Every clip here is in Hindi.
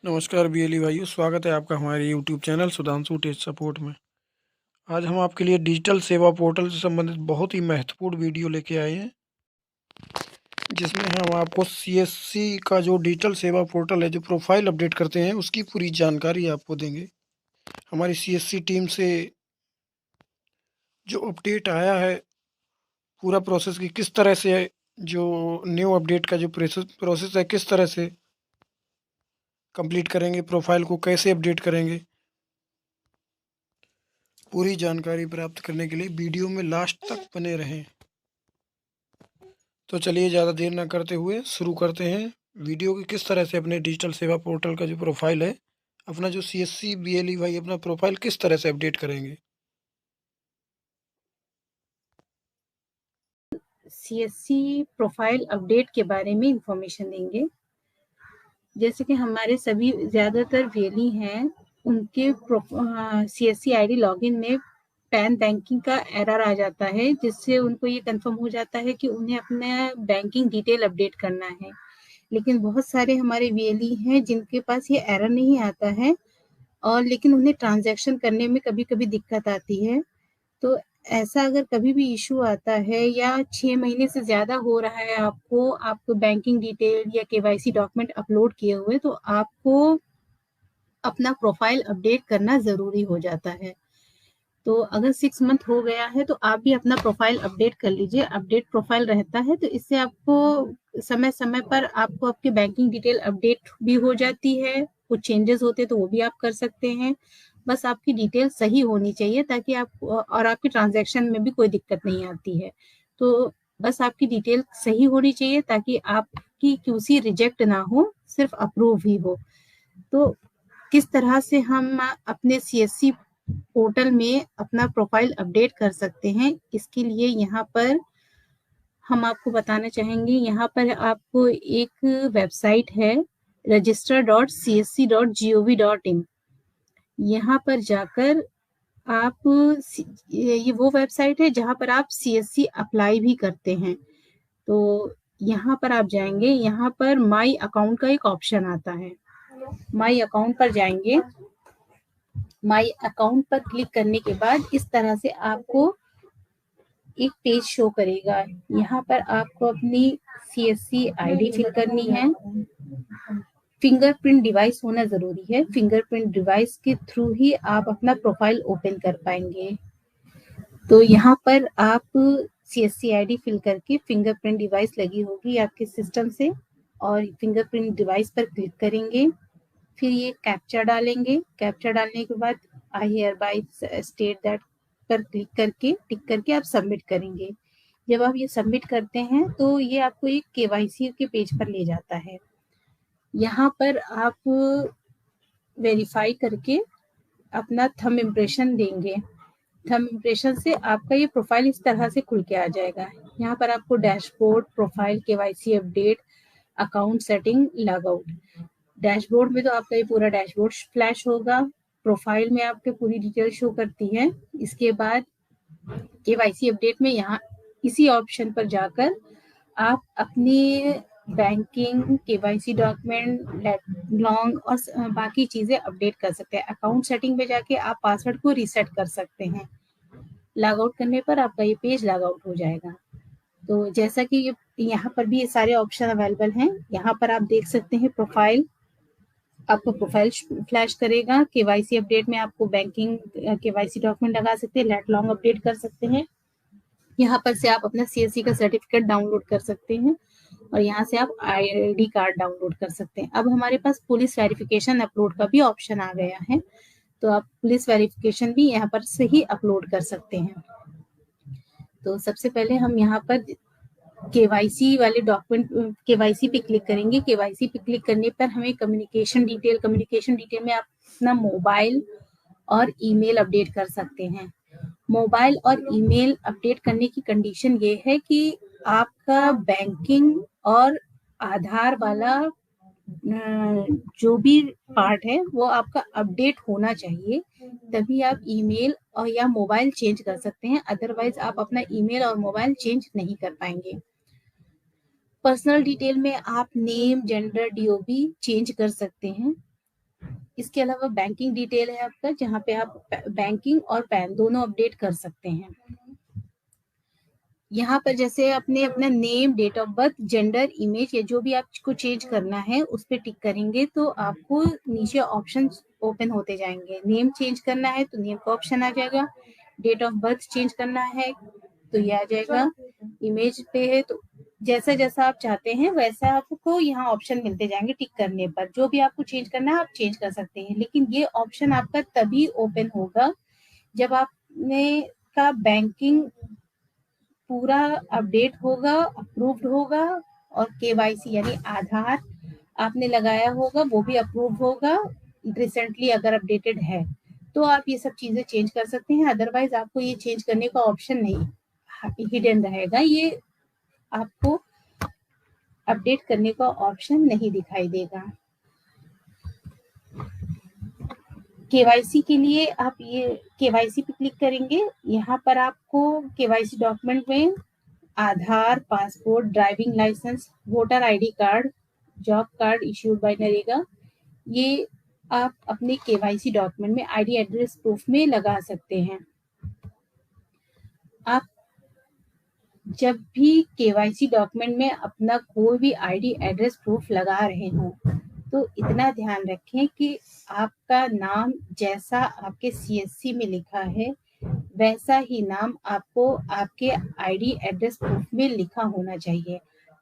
नमस्कार बीएलई भाइयों, स्वागत है आपका हमारे YouTube channel Sudhanshu tech support में। आज हम आपके लिए डिजिटल सेवा पोर्टल से संबंधित बहुत ही महत्वपूर्ण वीडियो लेके आए हैं, जिसमें हम आपको सीएससी का जो डिजिटल सेवा पोर्टल है, जो प्रोफाइल अपडेट करते हैं, उसकी पूरी जानकारी आपको देंगे। हमारी सीएससी टीम से जो अपडेट आया है, पूरा प्रोसेस की किस तरह से, जो न्यू अपडेट का जो प्रोसेस है, किस तरह से कंप्लीट करेंगे, प्रोफाइल को कैसे अपडेट करेंगे, पूरी जानकारी प्राप्त करने के लिए वीडियो में लास्ट तक बने रहें। तो चलिए ज़्यादा देर ना करते हुए शुरू करते हैं वीडियो की। किस तरह से अपने डिजिटल सेवा पोर्टल का जो प्रोफाइल है, अपना जो सीएससी बीएलई भाई अपना प्रोफाइल किस तरह से अपडेट करेंगे। सीएससी प्रोफाइल अपडेट के बारे में इंफॉर्मेशन देंगे। जैसे कि हमारे सभी ज़्यादातर वीएलई हैं, उनके सीएससी आईडी लॉगिन में पैन बैंकिंग का एरर आ जाता है, जिससे उनको ये कंफर्म हो जाता है कि उन्हें अपना बैंकिंग डिटेल अपडेट करना है। लेकिन बहुत सारे हमारे वीएलई हैं जिनके पास ये एरर नहीं आता है, और लेकिन उन्हें ट्रांजैक्शन करने में कभी-कभी दिक्कत आती है। तो ऐसा अगर कभी भी इश्यू आता है या 6 महीने से ज़्यादा हो रहा है आपको बैंकिंग डिटेल या केवाईसी डॉक्यूमेंट अपलोड किए हुए, तो आपको अपना प्रोफाइल अपडेट करना ज़रूरी हो जाता है। तो अगर 6 मंथ हो गया है तो आप भी अपना प्रोफाइल अपडेट कर लीजिए। अपडेट प्रोफाइल रहता है तो इससे आपको समय-समय पर आपको आपकी बैंकिंग डिटेल अपडेट भी हो जाती है। कुछ चेंजेस होते हैं तो वो भी आप कर सकते हैं। बस आपकी डिटेल सही होनी चाहिए ताकि आप और आपकी ट्रांज़ैक्शन में भी कोई दिक्कत नहीं आती है। तो बस आपकी डिटेल सही होनी चाहिए ताकि आपकी क्यूसी रिजेक्ट ना हो, सिर्फ़ अप्रूव ही हो। तो किस तरह से हम अपने सीएससी पोर्टल में अपना प्रोफाइल अपडेट कर सकते हैं, इसके लिए यहाँ पर हम आपको बताना चाहेंगे। यहाँ पर आपको एक वेबसाइट है register.csc.gov.in। यहाँ पर जाकर आप ये वो वेबसाइट है जहाँ पर आप सीएससी अप्लाई भी करते हैं। तो यहाँ पर आप जाएंगे, यहाँ पर माई अकाउंट का एक ऑप्शन आता है। माई अकाउंट पर जाएंगे। माई अकाउंट पर क्लिक करने के बाद इस तरह से आपको एक पेज शो करेगा। यहाँ पर आपको अपनी सीएससी आईडी फिल करनी है। फिंगरप्रिंट डिवाइस होना ज़रूरी है। फिंगरप्रिंट डिवाइस के थ्रू ही आप अपना प्रोफाइल ओपन कर पाएंगे। तो यहाँ पर आप सीएससी आईडी फिल करके फिंगरप्रिंट डिवाइस लगी होगी आपके सिस्टम से, और फिंगरप्रिंट डिवाइस पर क्लिक करेंगे। फिर ये कैप्चा डालेंगे। कैप्चा डालने के बाद I hear by state that पर क्लिक करके टिक करके आप सबमिट करेंगे। जब आप ये सबमिट करते हैं तो ये आपको एक केवाईसी के पेज पर ले जाता है। यहाँ पर आप वेरीफाई करके अपना थंब इम्प्रेशन देंगे। थंब इम्प्रेशन से आपका ये प्रोफाइल इस तरह से खुल के आ जाएगा। यहाँ पर आपको dashboard, profile, KYC update, account setting, log out. Dashboard में तो आपका ये पूरा डैशबोर्ड फ्लैश होगा। प्रोफाइल में आपके पूरी डिटेल शो करती है। इसके बाद केवाईसी अपडेट में यहाँ इसी ऑप्शन पर जाकर आप अपनी बैंकिंग, केवाईसी डॉक्यूमेंट, लॉन्ग और बाकी चीज़ें अपडेट कर सकते हैं। अकाउंट सेटिंग में जाके आप पासवर्ड को रीसेट कर सकते हैं। लॉग आउट करने पर आपका ये पेज लॉग आउट हो जाएगा। तो जैसा कि यहाँ पर भी ये सारे ऑप्शन अवेलेबल हैं। यहाँ पर आप देख सकते हैं प्रोफाइल, आपको प्रोफाइल फ्लैश करेगा। केवाईसी अपडेट में आपको बैंकिंग केवाईसी डॉक्यूमेंट लगा सकते हैं, लेट लॉन्ग अपडेट कर सकते हैं। यहाँ पर से आप अपना सीएससी का सर्टिफिकेट डाउनलोड कर सकते हैं, और यहाँ से आप आईडी कार्ड डाउनलोड कर सकते हैं। अब हमारे पास पुलिस वेरिफिकेशन अपलोड का भी ऑप्शन आ गया है, तो आप पुलिस वेरिफिकेशन भी यहाँ पर से ही अपलोड कर सकते हैं। तो सबसे पहले हम यहाँ पर केवाईसी वाले डॉक्यूमेंट, केवाईसी पे क्लिक करेंगे। केवाईसी पे क्लिक करने पर हमें कम्युनिकेशन डिटेल में आप अपना मोबाइल और ईमेल अपडेट कर सकते हैं। मोबाइल और ईमेल अपडेट करने की कंडीशन ये है कि आपका बैंकिंग और आधार वाला जो भी पार्ट है वो आपका अपडेट होना चाहिए, तभी आप ईमेल और या मोबाइल चेंज कर सकते हैं। अदरवाइज आप अपना ईमेल और मोबाइल चेंज नहीं कर पाएंगे। पर्सनल डिटेल में आप नेम, जेंडर, डीओबी चेंज कर सकते हैं। इसके अलावा बैंकिंग डिटेल है आपका, जहाँ पे आप बैंकिंग और पैन दोनों अपडेट कर सकते हैं। यहाँ पर जैसे अपने अपना name, date of birth, gender, image या जो भी आपको चेंज करना है उस पर टिक करेंगे तो आपको नीचे ऑप्शन ओपन होते जाएंगे। नेम चेंज करना है तो नेम का ऑप्शन आ जाएगा, डेट ऑफ बर्थ चेंज करना है तो ये आ जाएगा, इमेज पे है तो जैसा जैसा आप चाहते हैं वैसा आपको यहाँ ऑप्शन मिलते जाएंगे। टिक करने पर जो भी आपको चेंज करना है आप चेंज कर सकते हैं, लेकिन ये ऑप्शन आपका तभी ओपन होगा जब आपने का बैंकिंग पूरा अपडेट होगा, अप्रूव्ड होगा और केवाईसी यानी आधार आपने लगाया होगा वो भी अप्रूव होगा रिसेंटली अगर अपडेटेड है तो आप ये सब चीजें चेंज कर सकते हैं। अदरवाइज आपको ये चेंज करने का ऑप्शन नहीं, हिडन रहेगा, ये आपको अपडेट करने का ऑप्शन नहीं दिखाई देगा। केवाईसी के लिए आप ये केवाईसी पे क्लिक करेंगे। यहाँ पर आपको केवाईसी डॉक्यूमेंट में Aadhaar, passport, driving licence, voter ID card, job card issued by NREGA, ये आप अपने केवाईसी डॉक्यूमेंट में आईडी एड्रेस प्रूफ में लगा सकते हैं। आप जब भी केवाईसी डॉक्यूमेंट में अपना कोई भी आईडी एड्रेस प्रूफ लगा रहे हो तो इतना ध्यान रखें कि आपका नाम जैसा आपके सीएससी में लिखा है वैसा ही नाम आपको आपके आईडी एड्रेस प्रूफ में लिखा होना चाहिए।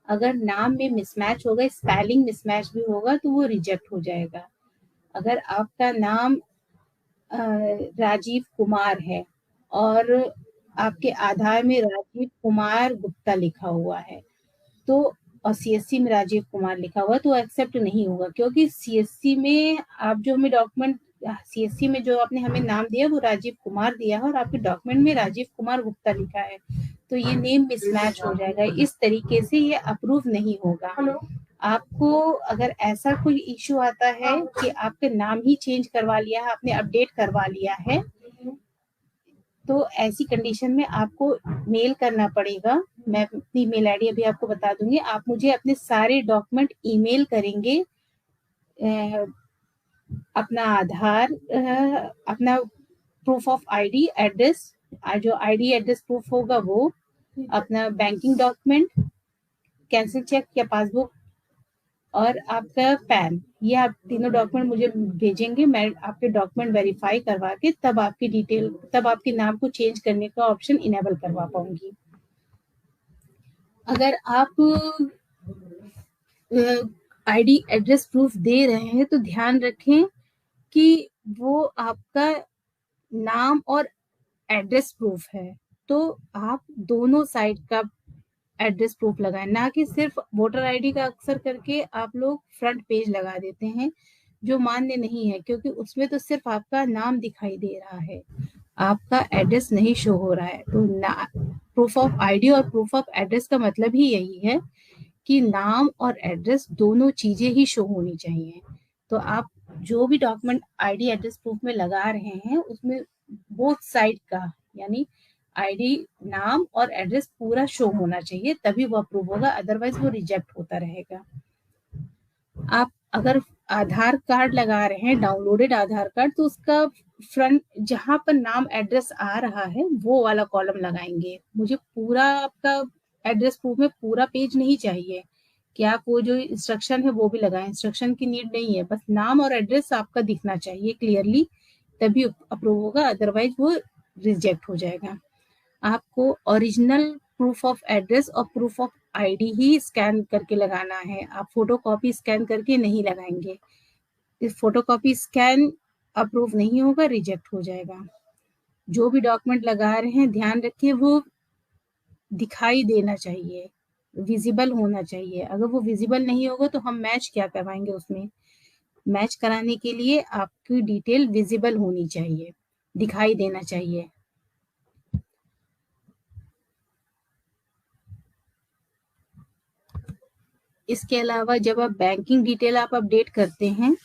अगर नाम में मिसमैच होगा, स्पेलिंग मिसमैच भी होगा तो वो रिजेक्ट हो जाएगा। अगर आपका नाम राजीव कुमार है और आपके आधार में राजीव कुमार गुप्ता लिखा हुआ है तो और सीएससी में राजीव कुमार लिखा हुआ तो एक्सेप्ट नहीं होगा, क्योंकि सीएससी में आप जो हमें डॉक्यूमेंट सीएससी में जो आपने हमें नाम दिया वो राजीव कुमार दिया है और आपके डॉक्यूमेंट में राजीव कुमार गुप्ता लिखा है तो ये नेम मिसमैच हो जाएगा। इस तरीके से ये अप्रूव नहीं होगा। आपको अगर ऐसा कोई इश्यू आता है कि आपका नाम ही चेंज करवा लिया है, आपने अपडेट करवा लिया है, तो ऐसी कंडीशन में आपको मेल करना पड़ेगा। मैं अपनी मेल आईडी अभी आपको बता दूंगी। आप मुझे अपने सारे डॉक्यूमेंट ईमेल करेंगे, अपना आधार, अपना प्रूफ ऑफ आईडी एड्रेस, जो आईडी एड्रेस प्रूफ होगा वो, अपना बैंकिंग डॉक्यूमेंट, कैंसिल चेक या पासबुक और आपका पैन, ये आप तीनों डॉक्यूमेंट मुझे भेजेंगे। मैं आपके डॉक्यूमेंट वेरीफाई करवा के तब आपकी डिटेल, तब आपके नाम को चेंज करने का ऑप्शन इनेबल करवा पाऊंगी। अगर आप आईडी एड्रेस प्रूफ दे रहे हैं तो ध्यान रखें कि वो आपका नाम और एड्रेस प्रूफ है, तो आप दोनों साइड का एड्रेस प्रूफ लगाएं, ना कि सिर्फ वोटर आईडी का अक्सर करके आप लोग फ्रंट पेज लगा देते हैं जो मान्य नहीं है, क्योंकि उसमें तो सिर्फ आपका नाम दिखाई दे रहा है, आपका एड्रेस नहीं शो हो रहा है। तो प्रूफ ऑफ आईडी और प्रूफ ऑफ एड्रेस का मतलब ही यही है कि नाम और एड्रेस दोनों चीजें ही शो होनी चाहिए। तो आप जो भी डॉक्यूमेंट आईडी एड्रेस प्रूफ में लगा रहे हैं उसमें बोथ साइड का यानी आईडी, नाम और एड्रेस पूरा शो होना चाहिए, तभी वो अप्रूव होगा, अदरवाइज वो रिजेक्ट होता रहेगा। आप अगर आधार कार्ड लगा रहे हैं, डाउनलोडेड आधार कार्ड, तो उसका फ्रंट जहां पर नाम एड्रेस आ रहा है वो वाला कॉलम लगाएंगे। मुझे पूरा आपका एड्रेस प्रूफ में पूरा पेज नहीं चाहिए कि आप वो जो इंस्ट्रक्शन है वो भी लगाएं, इंस्ट्रक्शन की नीड नहीं है, बस नाम और एड्रेस आपका दिखना चाहिए क्लियरली, तभी अप्रूव होगा, अदरवाइज वो रिजेक्ट हो जाएगा। आपको ओरिजिनल प्रूफ ऑफ एड्रेस और proof of ID he scan करके लगाना है, आप फोटोकॉपी स्कैन करके नहीं लगाएंगे। इस फोटोकॉपी स्कैन अप्रूव नहीं होगा, रिजेक्ट हो जाएगा। जो भी डॉक्यूमेंट लगा रहे हैं ध्यान रखिए वो दिखाई देना चाहिए, विजिबल होना चाहिए। अगर वो विजिबल नहीं होगा तो हम मैच क्या करवाएंगे उसमें। मैच कराने के लिए आपकी डिटेल विजिबल होनी चाहिए, दिखाई देना चाहिए। इसके अलावा जब आप बैंकिंग डिटेल आप अपडेट करते हैं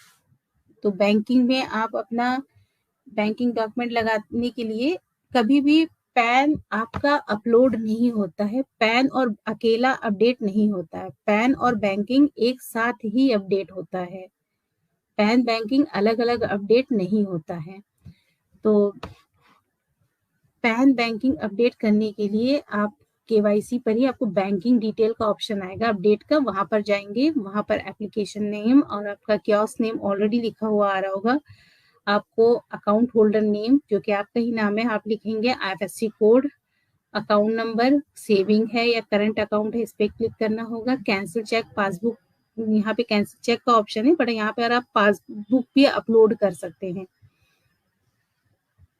तो बैंकिंग में आप अपना बैंकिंग डॉक्यूमेंट लगाने के लिए कभी भी पैन आपका अपलोड नहीं होता है, पैन और अकेला अपडेट नहीं होता है, पैन और बैंकिंग एक साथ ही अपडेट होता है। पैन बैंकिंग अलग अलग अपडेट नहीं होता है। तो पैन बैंकिंग अपडेट करने के लिए आप केवाईसी पर ही आपको बैंकिंग डिटेल का ऑप्शन आएगा अपडेट का, वहां पर जाएंगे, वहां पर एप्लीकेशन नेम और आपका कियोस्क नेम ऑलरेडी लिखा हुआ आ रहा होगा। आपको अकाउंट होल्डर नेम जो कि आपका ही नाम है आप लिखेंगे, IFSC code, account number, saving है या करंट अकाउंट है इस पे क्लिक करना होगा। कैंसिल चेक पासबुक, यहाँ पे कैंसिल चेक का ऑप्शन है, बट यहाँ पे आप पासबुक भी अपलोड कर सकते हैं।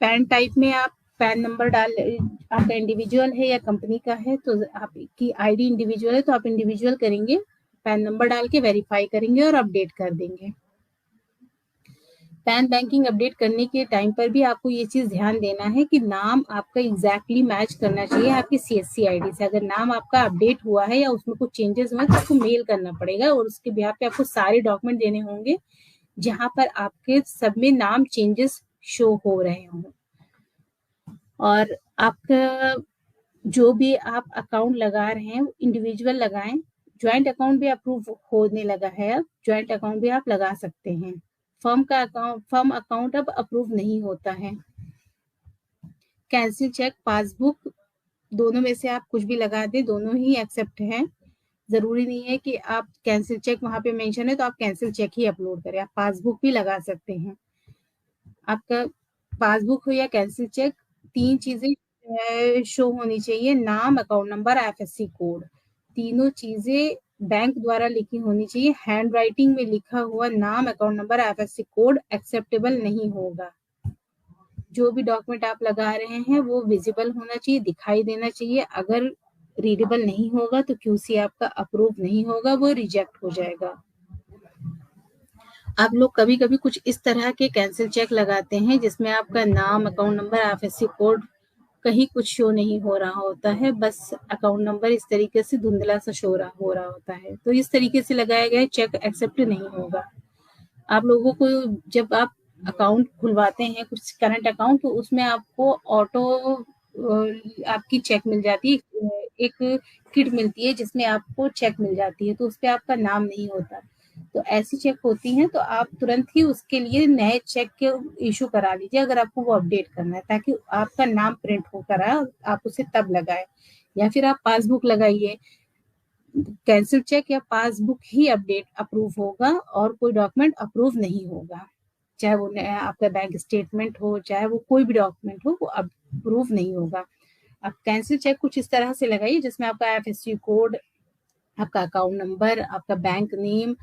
पैन टाइप में आप पैन नंबर डाल, आपका इंडिविजुअल है या कंपनी का है तो आपकी आईडी इंडिविजुअल है तो आप इंडिविजुअल करेंगे, पैन नंबर डाल के वेरीफाई करेंगे और अपडेट कर देंगे। पैन बैंकिंग अपडेट करने के टाइम पर भी आपको ये चीज ध्यान देना है कि नाम आपका एग्जैक्टली मैच करना चाहिए आपकी CSC आईडी से। अगर नाम आपका अपडेट हुआ है या उसमें कुछ चेंजेस हुआ है तो आपको मेल करना पड़ेगा और उसके बिहाफ पे आपको सारे डॉक्यूमेंट देने होंगे जहां पर आपके सब में नाम चेंजेस शो हो रहे हों। और आपका जो भी आप अकाउंट लगा रहे हैं इंडिविजुअल लगाएं, ज्वाइंट अकाउंट भी अप्रूव होने लगा है, अब ज्वाइंट अकाउंट भी आप लगा सकते हैं। फर्म अकाउंट अब अप्रूव नहीं होता है। कैंसिल चेक पासबुक दोनों में से आप कुछ भी लगा दें, दोनों ही एक्सेप्ट है। जरूरी नहीं है कि आप कैंसिल चेक वहां पे मेंशन है तो आप कैंसिल चेक ही अपलोड करें, आप पासबुक भी लगा सकते हैं। आपका पासबुक हो या कैंसिल चेक, 3 चीजें शो होनी चाहिए, नाम, अकाउंट नंबर, IFSC कोड। तीनों चीजें बैंक द्वारा लिखी होनी चाहिए। हैंड राइटिंग में लिखा हुआ नाम, account number, IFSC code acceptable नहीं होगा। जो भी डॉक्यूमेंट आप लगा रहे हैं वो विजिबल होना चाहिए, दिखाई देना चाहिए। अगर रीडेबल नहीं होगा तो QC आपका अप्रूव नहीं होगा, वो रिजेक्ट हो जाएगा। आप लोग कभी कभी कुछ इस तरह के कैंसिल चेक लगाते हैं जिसमें आपका नाम, अकाउंट नंबर, IFSC कोड कहीं कुछ शो नहीं हो रहा होता है, बस अकाउंट नंबर इस तरीके से धुंधला सा शो हो रहा होता है। तो इस तरीके से लगाया गया चेक एक्सेप्ट नहीं होगा। आप लोगों को जब आप अकाउंट खुलवाते हैं कुछ करंट अकाउंट तो उसमें आपको ऑटो आपकी चेक मिल जाती है, एक किट मिलती है जिसमें आपको चेक मिल जाती है तो उस पर आपका नाम नहीं होता। तो ऐसी चेक होती हैं तो आप तुरंत ही उसके लिए नए चेक के इशू करा लीजिए अगर आपको वो अपडेट करना है, ताकि आपका नाम प्रिंट होकर आए, आप उसे तब लगाए। या फिर आप पासबुक लगाइए, कैंसिल चेक या पासबुक ही अपडेट अप्रूव होगा और कोई डॉक्यूमेंट अप्रूव नहीं होगा, चाहे वो आपका बैंक स्टेटमेंट हो, चाहे वो कोई भी डॉक्यूमेंट हो, वो अप्रूव नहीं होगा। आप कैंसिल चेक कुछ इस तरह से लगाइए जिसमें आपका IFSC कोड, आपका अकाउंट नंबर, आपका बैंक नेम,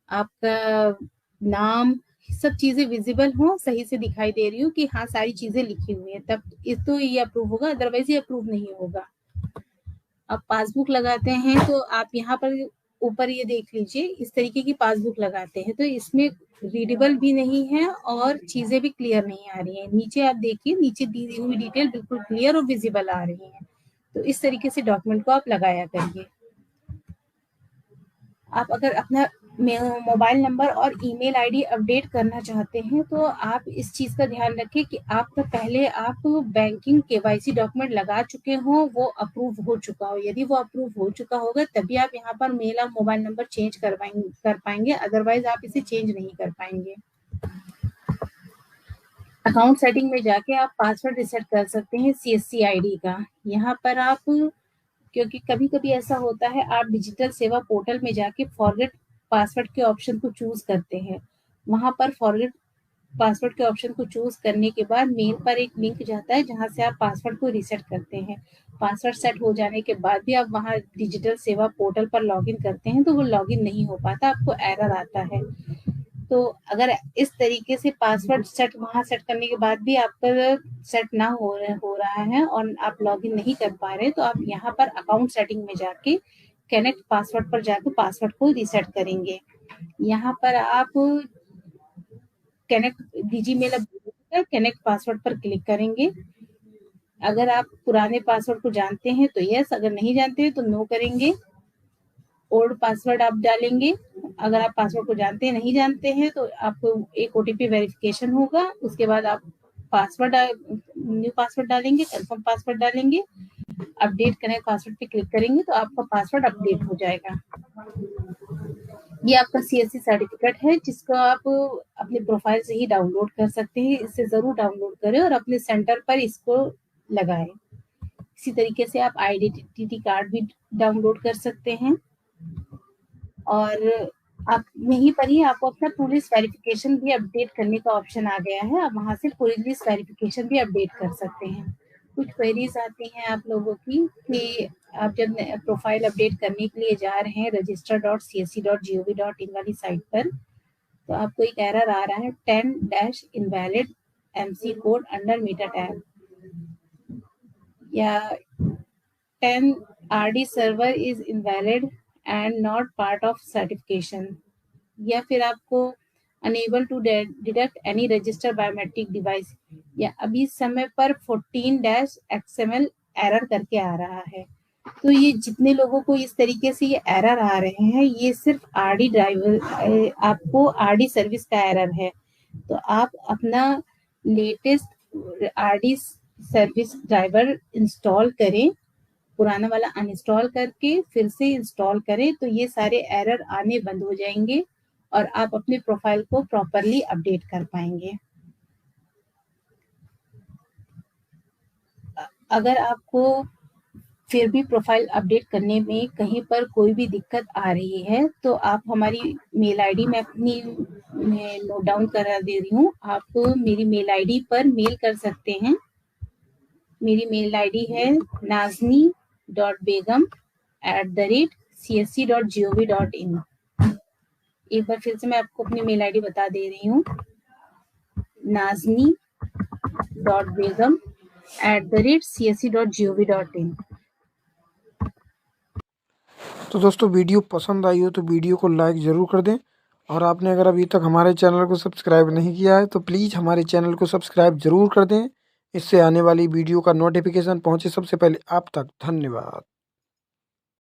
आपका नाम, सब चीजें विजिबल हो, सही से दिखाई दे रही हो कि हाँ सारी चीजें लिखी हुई है, तब तो ये अप्रूव होगा, अदरवाइज ये अप्रूव नहीं होगा। आप पासबुक लगाते हैं तो आप यहाँ पर ऊपर ये देख लीजिए, इस तरीके की पासबुक लगाते हैं तो इसमें रीडेबल भी नहीं है और चीजें भी क्लियर नहीं आ रही है। नीचे आप देखिए, नीचे दी हुई डिटेल बिल्कुल क्लियर और विजिबल आ रही है। तो इस तरीके से डॉक्यूमेंट को आप लगाया करिए। आप अगर अपना मोबाइल नंबर और ईमेल आईडी अपडेट करना चाहते हैं तो आप इस चीज का ध्यान रखें कि आपका पहले आप बैंकिंग KYC डॉक्यूमेंट लगा चुके हो, वो अप्रूव हो चुका हो। यदि वो अप्रूव हो चुका होगा तभी आप यहाँ पर मेल और मोबाइल नंबर चेंज कर पाएंगे, अदरवाइज आप इसे चेंज नहीं कर पाएंगे। अकाउंट सेटिंग में जाके आप पासवर्ड रिसेट कर सकते हैं CSC आईडी का। यहाँ पर आप, क्योंकि कभी कभी ऐसा होता है आप डिजिटल सेवा पोर्टल में जाके फॉरगेट पासवर्ड के ऑप्शन को चूज करते हैं, वहां पर फॉरगेट पासवर्ड के ऑप्शन को चूज करने के बाद मेल पर एक लिंक जाता है जहां से आप पासवर्ड को रीसेट करते हैं। पासवर्ड सेट हो जाने के बाद भी आप वहां डिजिटल सेवा पोर्टल पर लॉगिन करते हैं तो वो लॉगिन नहीं हो पाता, आपको एरर आता है। तो अगर इस तरीके से पासवर्ड सेट वहां सेट करने के बाद भी आपका सेट ना हो रहा है और आप लॉगिन नहीं कर पा रहे तो आप यहाँ पर अकाउंट सेटिंग में जाके कनेक्ट पासवर्ड पर जाकर पासवर्ड को रीसेट करेंगे। यहाँ पर आप कनेक्ट डीजीमेल कनेक्ट पासवर्ड पर क्लिक करेंगे। अगर आप पुराने पासवर्ड को जानते हैं तो यस, अगर नहीं जानते हैं तो नो करेंगे। ओल्ड पासवर्ड आप डालेंगे। अगर आप पासवर्ड को जानते हैं, नहीं जानते हैं तो आपको एक OTP वेरिफिकेशन होगा, उसके बाद आप पासवर्ड न्यू पासवर्ड डालेंगे, कंफर्म पासवर्ड डालेंगे, अपडेट करें पासवर्ड पे क्लिक करेंगे तो आपका पासवर्ड अपडेट हो जाएगा। ये आपका CSC सर्टिफिकेट है जिसको आप अपने प्रोफाइल से ही डाउनलोड कर सकते हैं। इसे ज़रूर डाउनलोड करें और अपने सेंटर पर इसको लगाएं। इसी तरीके से आप आइडेंटिटी कार्ड भी डाउनलोड कर सकते हैं और आप यहीं पर ही आपको अपना पुलिस वेरिफिकेशन भी अपडेट करने का ऑप्शन आ गया है। आप वहाँ से पुलिस वेरिफिकेशन भी अपडेट कर सकते हैं। कुछ क्वेरीज आती हैं आप लोगों की कि आप जब प्रोफाइल अपडेट करने के लिए जा रहे हैं register.csc.gov.in वाली साइट पर, तो आपको एक एरर आ रहा है 10-invalid MC code under meta tag या 10 RD server is invalid and not part of certification, या फिर आपको unable to detect any register biometric device, या अभी समय पर 14-XML एरर करके आ रहा है। तो ये जितने लोगों को इस तरीके से ये एरर आ रहे हैं, ये सिर्फ आरडी ड्राइवर आपको आरडी सर्विस का एरर है। तो आप अपना latest RD service driver install करें, पुराना वाला अनइंस्टॉल करके फिर से इंस्टॉल करें, तो ये सारे एरर आने बंद हो जाएंगे और आप अपने प्रोफाइल को प्रॉपरली अपडेट कर पाएंगे। अगर आपको फिर भी प्रोफाइल अपडेट करने में कहीं पर कोई भी दिक्कत आ रही है, तो आप हमारी मेल आईडी मैं अपनी नोट डाउन करा दे रही हूँ। आप मेरी मेल आईडी पर मेल कर सकते हैं। मेरी मेल आईडी है nazni.begum@csc.gov.in। एक बार फिर से मैं आपको अपनी मेल आईडी बता दे रही हूँ, nazni.begum@csc.gov.in। तो दोस्तों वीडियो पसंद आई हो तो वीडियो को लाइक ज़रूर कर दें, और आपने अगर अभी तक हमारे चैनल को सब्सक्राइब नहीं किया है तो प्लीज़ हमारे चैनल को सब्सक्राइब ज़रूर कर दें। इससे आने वाली वीडियो का नोटिफिकेशन पहुंचे सबसे पहले आप तक। धन्यवाद।